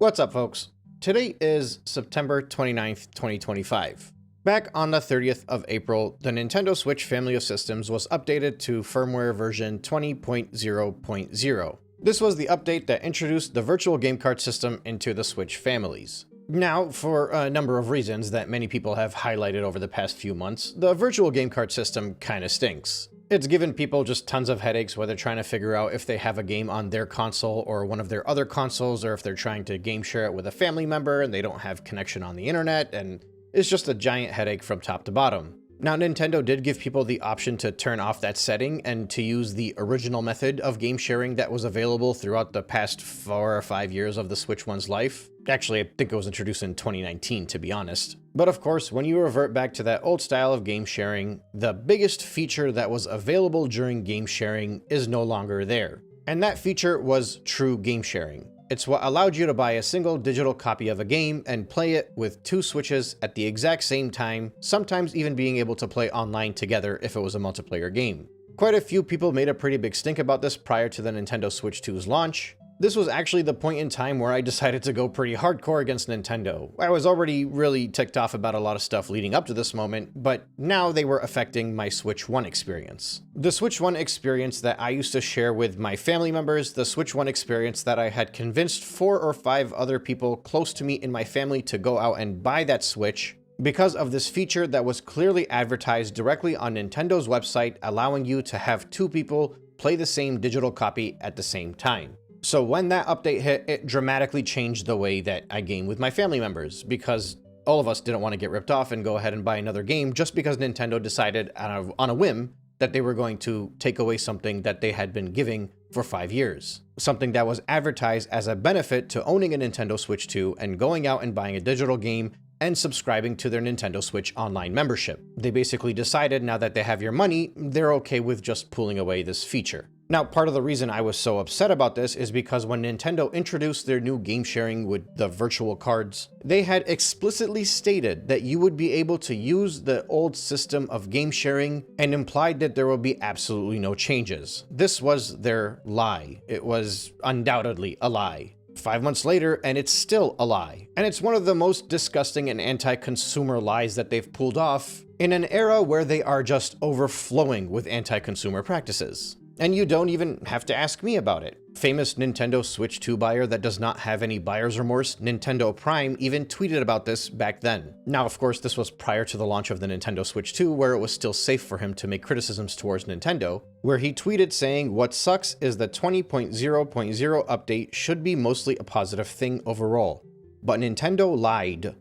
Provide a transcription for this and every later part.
What's up, folks? Today is September 29th, 2025. Back on the 30th of April, the Nintendo Switch family of systems was updated to firmware version 20.0.0. This was the update that introduced the virtual game card system into the Switch families. Now, for a number of reasons that many people have highlighted over the past few months, the virtual game card system kinda stinks. It's given people just tons of headaches while they're trying to figure out if they have a game on their console or one of their other consoles, or if they're trying to game share it with a family member and they don't have connection on the internet, and it's just a giant headache from top to bottom. Now, Nintendo did give people the option to turn off that setting and to use the original method of game sharing that was available throughout the past 4 or 5 years of the Switch One's life. Actually, I think it was introduced in 2019, to be honest. But of course, when you revert back to that old style of game sharing, the biggest feature that was available during game sharing is no longer there. And that feature was true game sharing. It's what allowed you to buy a single digital copy of a game and play it with 2 Switches at the exact same time, sometimes even being able to play online together if it was a multiplayer game. Quite a few people made a pretty big stink about this prior to the Nintendo Switch 2's launch. This was actually the point in time where I decided to go pretty hardcore against Nintendo. I was already really ticked off about a lot of stuff leading up to this moment, but now they were affecting my Switch 1 experience. The Switch 1 experience that I used to share with my family members, the Switch 1 experience that I had convinced 4 or 5 other people close to me in my family to go out and buy that Switch, because of this feature that was clearly advertised directly on Nintendo's website, allowing you to have 2 people play the same digital copy at the same time. So when that update hit, it dramatically changed the way that I game with my family members, because all of us didn't want to get ripped off and go ahead and buy another game just because Nintendo decided on a whim that they were going to take away something that they had been giving for 5 years. Something that was advertised as a benefit to owning a Nintendo Switch 2 and going out and buying a digital game and subscribing to their Nintendo Switch Online membership. They basically decided now that they have your money, they're okay with just pulling away this feature. Now, part of the reason I was so upset about this is because when Nintendo introduced their new game sharing with the virtual cards, they had explicitly stated that you would be able to use the old system of game sharing and implied that there will be absolutely no changes. This was their lie. It was undoubtedly a lie. 5 months later, and it's still a lie. And it's one of the most disgusting and anti-consumer lies that they've pulled off in an era where they are just overflowing with anti-consumer practices. And you don't even have to ask me about it. Famous Nintendo Switch 2 buyer that does not have any buyer's remorse, Nintendo Prime, even tweeted about this back then. Now, of course, this was prior to the launch of the Nintendo Switch 2, where it was still safe for him to make criticisms towards Nintendo, where he tweeted saying, "What sucks is the 20.0.0 update should be mostly a positive thing overall. But Nintendo lied.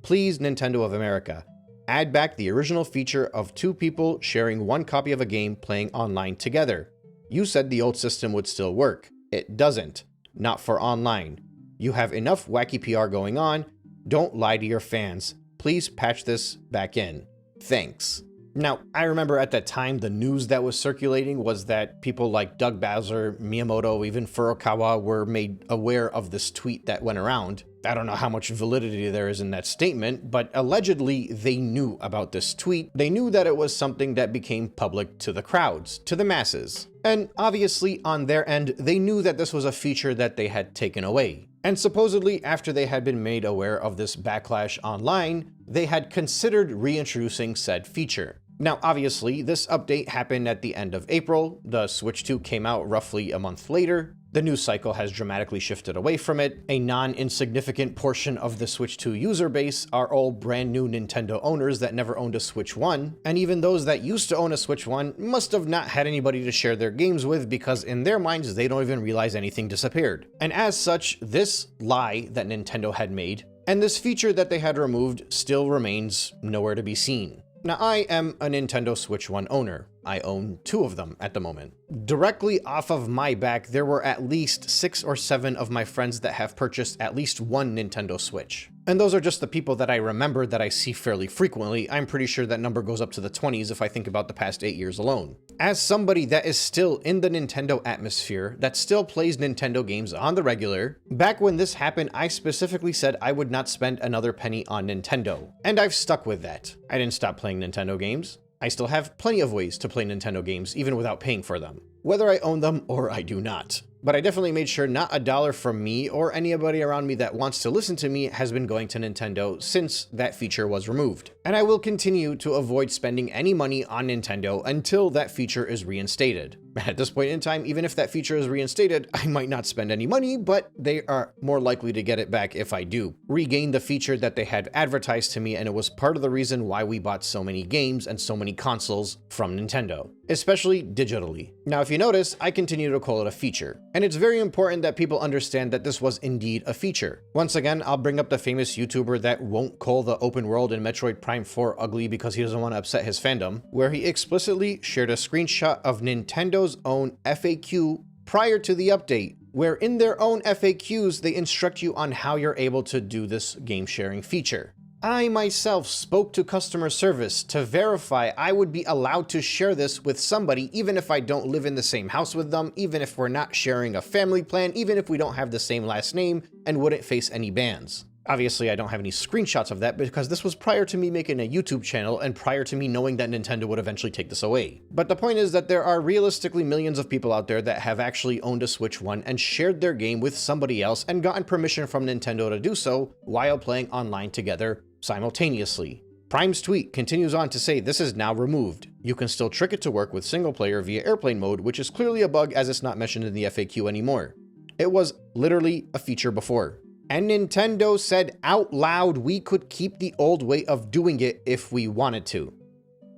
Please, Nintendo of America, add back the original feature of 2 people sharing 1 copy of a game playing online together. You said the old system would still work. It doesn't. Not for online. You have enough wacky PR going on. Don't lie to your fans. Please patch this back in. Thanks." Now, I remember at that time the news that was circulating was that people like Doug Bowser, Miyamoto, even Furukawa were made aware of this tweet that went around. I don't know how much validity there is in that statement, but allegedly they knew about this tweet. They knew that it was something that became public to the crowds, to the masses. And obviously on their end, they knew that this was a feature that they had taken away. And supposedly after they had been made aware of this backlash online, they had considered reintroducing said feature. Now, obviously, this update happened at the end of April. The Switch 2 came out roughly a month later. The news cycle has dramatically shifted away from it. A non-insignificant portion of the Switch 2 user base are all brand new Nintendo owners that never owned a Switch 1, and even those that used to own a Switch 1 must have not had anybody to share their games with because in their minds they don't even realize anything disappeared. And as such, this lie that Nintendo had made, and this feature that they had removed still remains nowhere to be seen. Now, I am a Nintendo Switch 1 owner. I own 2 of them at the moment. Directly off of my back, there were at least 6 or 7 of my friends that have purchased at least 1 Nintendo Switch. And those are just the people that I remember that I see fairly frequently. I'm pretty sure that number goes up to the 20s if I think about the past 8 years alone. As somebody that is still in the Nintendo atmosphere, that still plays Nintendo games on the regular, back when this happened, I specifically said I would not spend another penny on Nintendo. And I've stuck with that. I didn't stop playing Nintendo games. I still have plenty of ways to play Nintendo games even without paying for them. whether I own them or I do not. But I definitely made sure not a dollar from me or anybody around me that wants to listen to me has been going to Nintendo since that feature was removed. And I will continue to avoid spending any money on Nintendo until that feature is reinstated. At this point in time, even if that feature is reinstated, I might not spend any money, but they are more likely to get it back if I do regain the feature that they had advertised to me, and it was part of the reason why we bought so many games and so many consoles from Nintendo, especially digitally. Now, if you notice, I continue to call it a feature, and it's very important that people understand that this was indeed a feature. Once again, I'll bring up the famous YouTuber that won't call the open world in Metroid Prime 4 ugly because he doesn't want to upset his fandom, where he explicitly shared a screenshot of Nintendo's own FAQ prior to the update, where in their own FAQs, they instruct you on how you're able to do this game sharing feature. I myself spoke to customer service to verify I would be allowed to share this with somebody, even if I don't live in the same house with them, even if we're not sharing a family plan, even if we don't have the same last name and wouldn't face any bans. Obviously, I don't have any screenshots of that because this was prior to me making a YouTube channel and prior to me knowing that Nintendo would eventually take this away. But the point is that there are realistically millions of people out there that have actually owned a Switch 1 and shared their game with somebody else and gotten permission from Nintendo to do so while playing online together simultaneously. Prime's tweet continues on to say this is now removed. You can still trick it to work with single player via airplane mode, which is clearly a bug as it's not mentioned in the FAQ anymore. It was literally a feature before. And Nintendo said out loud we could keep the old way of doing it if we wanted to.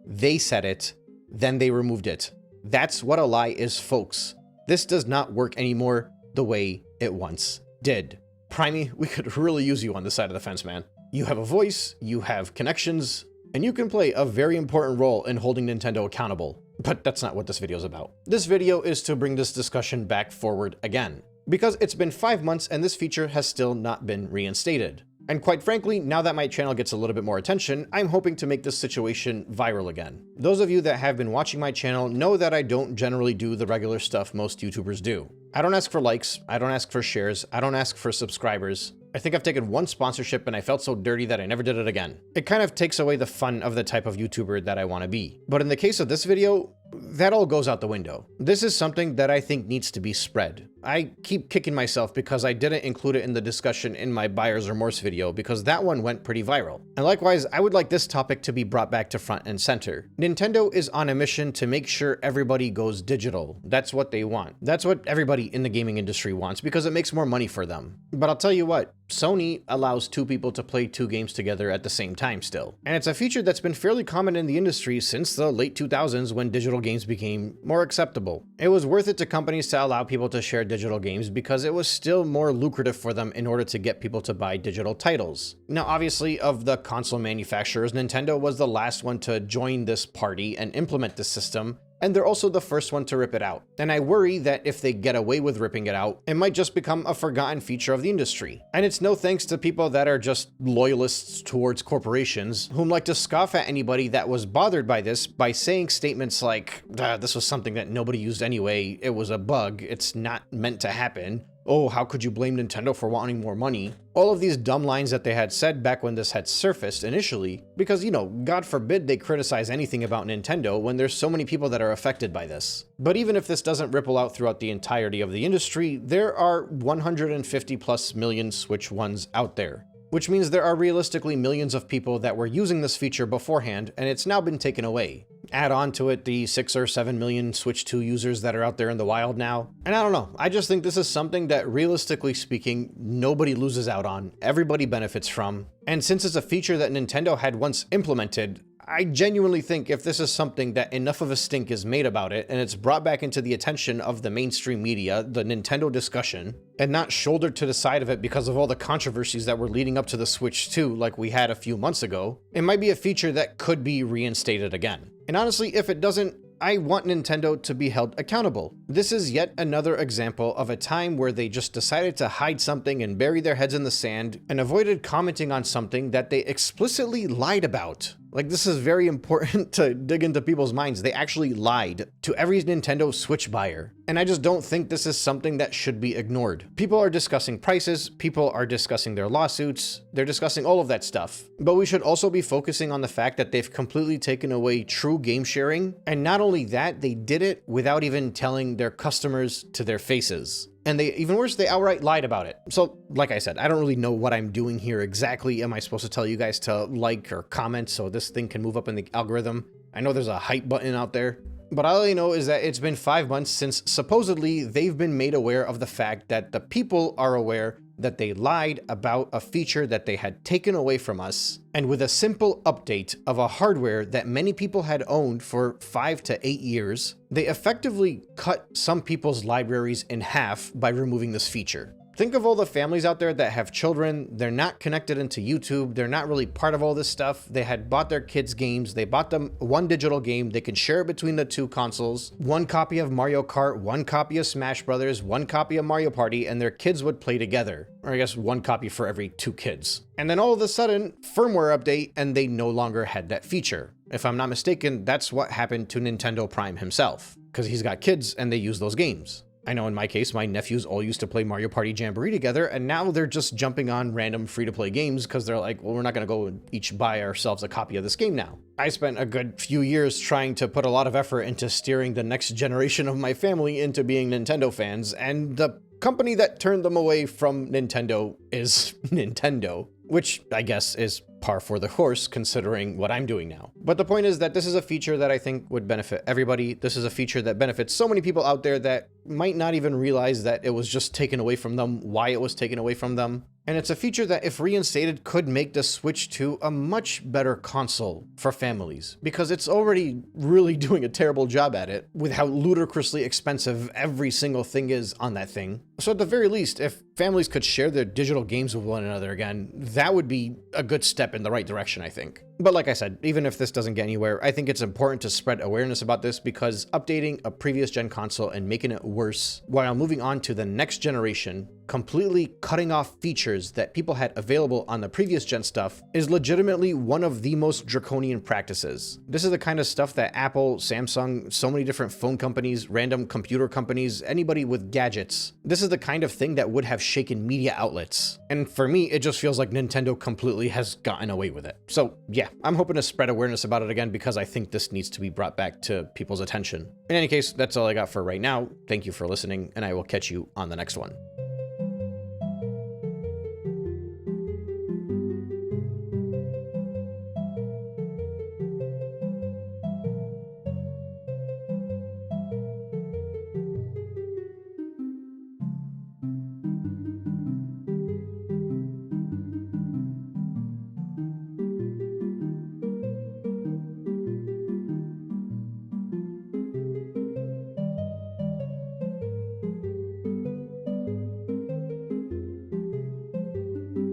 They said it, then they removed it. That's what a lie is, folks. This does not work anymore the way it once did. Primey, we could really use you on this side of the fence, man. You have a voice, you have connections, and you can play a very important role in holding Nintendo accountable. But that's not what this video is about. This video is to bring this discussion back forward again, because it's been 5 months and this feature has still not been reinstated. And quite frankly, now that my channel gets a little bit more attention, I'm hoping to make this situation viral again. Those of you that have been watching my channel know that I don't generally do the regular stuff most YouTubers do. I don't ask for likes, I don't ask for shares, I don't ask for subscribers. I think I've taken one sponsorship and I felt so dirty that I never did it again. It kind of takes away the fun of the type of YouTuber that I want to be. But in the case of this video, that all goes out the window. This is something that I think needs to be spread. I keep kicking myself because I didn't include it in the discussion in my buyer's remorse video because that one went pretty viral. And likewise, I would like this topic to be brought back to front and center. Nintendo is on a mission to make sure everybody goes digital. That's what they want. That's what everybody in the gaming industry wants because it makes more money for them. But I'll tell you what, Sony allows two people to play two games together at the same time still. And it's a feature that's been fairly common in the industry since the late 2000s when digital games became more acceptable. It was worth it to companies to allow people to share digital games because it was still more lucrative for them in order to get people to buy digital titles. Now, obviously, of the console manufacturers, Nintendo was the last one to join this party and implement this system, and they're also the first one to rip it out. And I worry that if they get away with ripping it out, it might just become a forgotten feature of the industry. And it's no thanks to people that are just loyalists towards corporations, whom like to scoff at anybody that was bothered by this by saying statements like, this was something that nobody used anyway, it was a bug, it's not meant to happen. Oh, how could you blame Nintendo for wanting more money? All of these dumb lines that they had said back when this had surfaced initially, because, you know, God forbid they criticize anything about Nintendo when there's so many people that are affected by this. But even if this doesn't ripple out throughout the entirety of the industry, there are 150 plus million Switch 1s out there, which means there are realistically millions of people that were using this feature beforehand, and it's now been taken away. Add on to it the 6 or 7 million Switch 2 users that are out there in the wild now. And I don't know, I just think this is something that realistically speaking, nobody loses out on, everybody benefits from. And since it's a feature that Nintendo had once implemented, I genuinely think if this is something that enough of a stink is made about it and it's brought back into the attention of the mainstream media, the Nintendo discussion, and not shouldered to the side of it because of all the controversies that were leading up to the Switch 2 like we had a few months ago, it might be a feature that could be reinstated again. And honestly, if it doesn't, I want Nintendo to be held accountable. This is yet another example of a time where they just decided to hide something and bury their heads in the sand and avoided commenting on something that they explicitly lied about. Like, this is very important to dig into people's minds. They actually lied to every Nintendo Switch buyer. And I just don't think this is something that should be ignored. People are discussing prices, people are discussing their lawsuits, they're discussing all of that stuff. But we should also be focusing on the fact that they've completely taken away true game sharing. And not only that, they did it without even telling their customers to their faces. And they, even worse, they outright lied about it. So, like I said, I don't really know what I'm doing here exactly. Am I supposed to tell you guys to like or comment so this thing can move up in the algorithm? I know there's a hype button out there. But all I know is that it's been 5 months since supposedly they've been made aware of the fact that the people are aware that they lied about a feature that they had taken away from us, and with a simple update of a hardware that many people had owned for 5 to 8 years, they effectively cut some people's libraries in half by removing this feature. Think of all the families out there that have children, they're not connected into YouTube, they're not really part of all this stuff. They had bought their kids games, they bought them one digital game, they can share it between the two consoles, one copy of Mario Kart, one copy of Smash Brothers, one copy of Mario Party, and their kids would play together. Or I guess one copy for every 2 kids. And then all of a sudden, firmware update, and they no longer had that feature. If I'm not mistaken, that's what happened to Nintendo Prime himself, because he's got kids and they use those games. I know in my case, my nephews all used to play Mario Party Jamboree together, and now they're just jumping on random free-to-play games because they're like, well, we're not going to go and each buy ourselves a copy of this game now. I spent a good few years trying to put a lot of effort into steering the next generation of my family into being Nintendo fans, and the company that turned them away from Nintendo is Nintendo, which I guess is par for the course considering what I'm doing now. But the point is that this is a feature that I think would benefit everybody. This is a feature that benefits so many people out there that might not even realize that it was just taken away from them, why it was taken away from them. And it's a feature that, if reinstated, could make the Switch 2 a much better console for families, because it's already really doing a terrible job at it with how ludicrously expensive every single thing is on that thing. So at the very least, if families could share their digital games with one another again, that would be a good step in the right direction, I think. But like I said, even if this doesn't get anywhere, I think it's important to spread awareness about this, because updating a previous gen console and making it worse while moving on to the next generation, completely cutting off features that people had available on the previous gen stuff, is legitimately one of the most draconian practices. This is the kind of stuff that Apple, Samsung, so many different phone companies, random computer companies, anybody with gadgets, this is the kind of thing that would have shaken media outlets. And for me, it just feels like Nintendo completely has gotten away with it. So yeah, I'm hoping to spread awareness about it again, because I think this needs to be brought back to people's attention. In any case, that's all I got for right now. Thank you for listening, and I will catch you on the next one.